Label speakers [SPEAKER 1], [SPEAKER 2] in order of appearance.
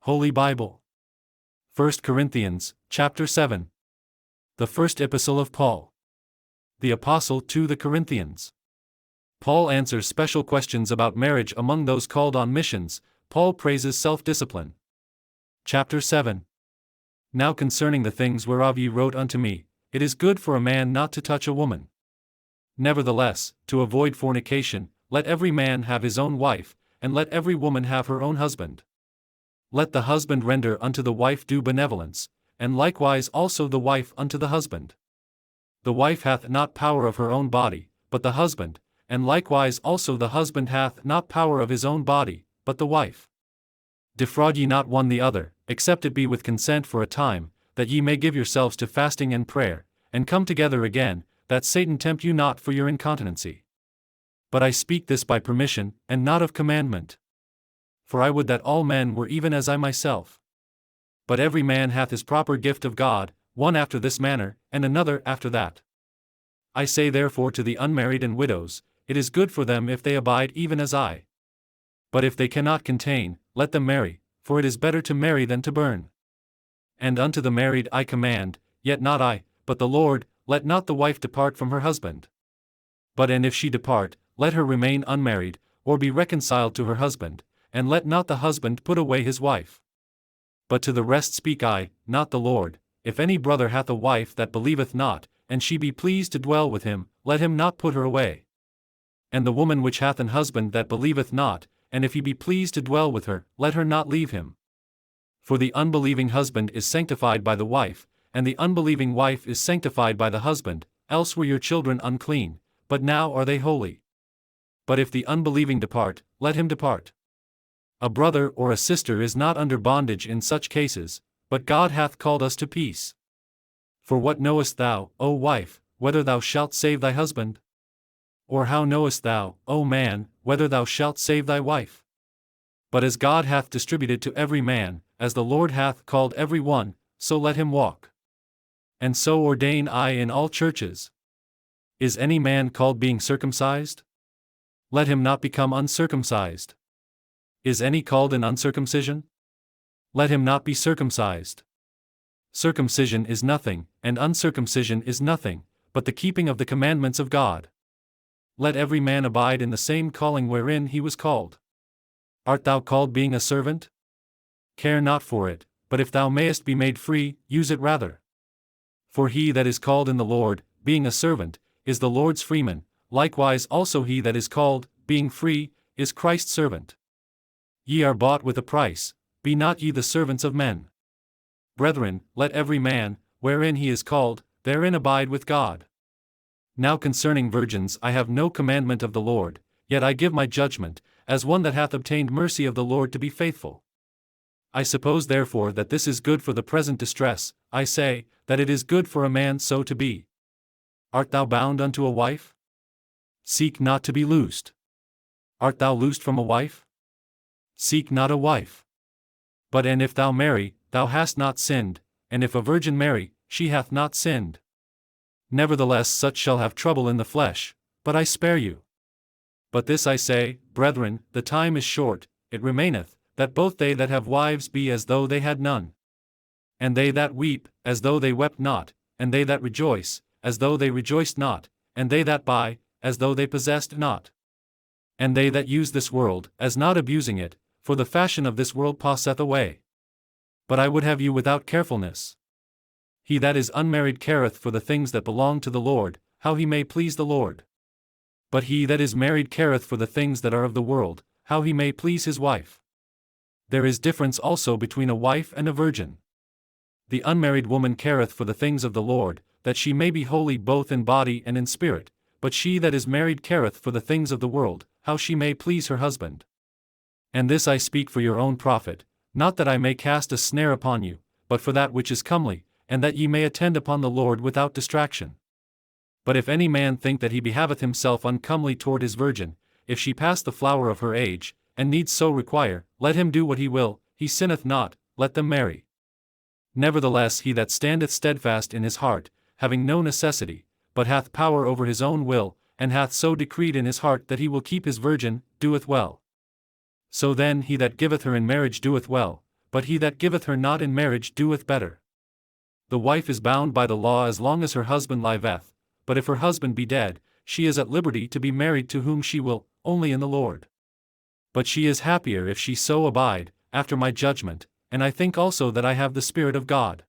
[SPEAKER 1] Holy Bible. 1 Corinthians, chapter 7. The first epistle of Paul. The Apostle to the Corinthians. Paul answers special questions about marriage among those called on missions. Paul praises self-discipline. Chapter 7. Now concerning the things whereof ye wrote unto me, it is good for a man not to touch a woman. Nevertheless, to avoid fornication, let every man have his own wife, and let every woman have her own husband. Let the husband render unto the wife due benevolence, and likewise also the wife unto the husband. The wife hath not power of her own body, but the husband, and likewise also the husband hath not power of his own body, but the wife. Defraud ye not one the other, except it be with consent for a time, that ye may give yourselves to fasting and prayer, and come together again, that Satan tempt you not for your incontinency. But I speak this by permission, and not of commandment. For I would that all men were even as I myself. But every man hath his proper gift of God, one after this manner, and another after that. I say therefore to the unmarried and widows, it is good for them if they abide even as I. But if they cannot contain, let them marry, for it is better to marry than to burn. And unto the married I command, yet not I, but the Lord, let not the wife depart from her husband. But and if she depart, let her remain unmarried, or be reconciled to her husband, and let not the husband put away his wife. But to the rest speak I, not the Lord, if any brother hath a wife that believeth not, and she be pleased to dwell with him, let him not put her away. And the woman which hath an husband that believeth not, and if he be pleased to dwell with her, let her not leave him. For the unbelieving husband is sanctified by the wife, and the unbelieving wife is sanctified by the husband, else were your children unclean, but now are they holy. But if the unbelieving depart, let him depart. A brother or a sister is not under bondage in such cases, but God hath called us to peace. For what knowest thou, O wife, whether thou shalt save thy husband? Or how knowest thou, O man, whether thou shalt save thy wife? But as God hath distributed to every man, as the Lord hath called every one, so let him walk. And so ordain I in all churches. Is any man called being circumcised? Let him not become uncircumcised. Is any called in uncircumcision? Let him not be circumcised. Circumcision is nothing, and uncircumcision is nothing, but the keeping of the commandments of God. Let every man abide in the same calling wherein he was called. Art thou called being a servant? Care not for it, but if thou mayest be made free, use it rather. For he that is called in the Lord, being a servant, is the Lord's freeman, likewise also he that is called, being free, is Christ's servant. Ye are bought with a price, be not ye the servants of men. Brethren, let every man, wherein he is called, therein abide with God. Now concerning virgins I have no commandment of the Lord, yet I give my judgment, as one that hath obtained mercy of the Lord to be faithful. I suppose therefore that this is good for the present distress, I say, that it is good for a man so to be. Art thou bound unto a wife? Seek not to be loosed. Art thou loosed from a wife? Seek not a wife. But and if thou marry, thou hast not sinned, and if a virgin marry, she hath not sinned. Nevertheless such shall have trouble in the flesh, but I spare you. But this I say, brethren, the time is short, it remaineth, that both they that have wives be as though they had none. And they that weep, as though they wept not, and they that rejoice, as though they rejoiced not, and they that buy, as though they possessed not. And they that use this world, as not abusing it, for the fashion of this world passeth away. But I would have you without carefulness. He that is unmarried careth for the things that belong to the Lord, how he may please the Lord. But he that is married careth for the things that are of the world, how he may please his wife. There is difference also between a wife and a virgin. The unmarried woman careth for the things of the Lord, that she may be holy both in body and in spirit, but she that is married careth for the things of the world, how she may please her husband. And this I speak for your own profit, not that I may cast a snare upon you, but for that which is comely, and that ye may attend upon the Lord without distraction. But if any man think that he behaveth himself uncomely toward his virgin, if she pass the flower of her age, and needs so require, let him do what he will, he sinneth not, let them marry. Nevertheless he that standeth steadfast in his heart, having no necessity, but hath power over his own will, and hath so decreed in his heart that he will keep his virgin, doeth well. So then he that giveth her in marriage doeth well, but he that giveth her not in marriage doeth better. The wife is bound by the law as long as her husband liveth, but if her husband be dead, she is at liberty to be married to whom she will, only in the Lord. But she is happier if she so abide, after my judgment, and I think also that I have the Spirit of God.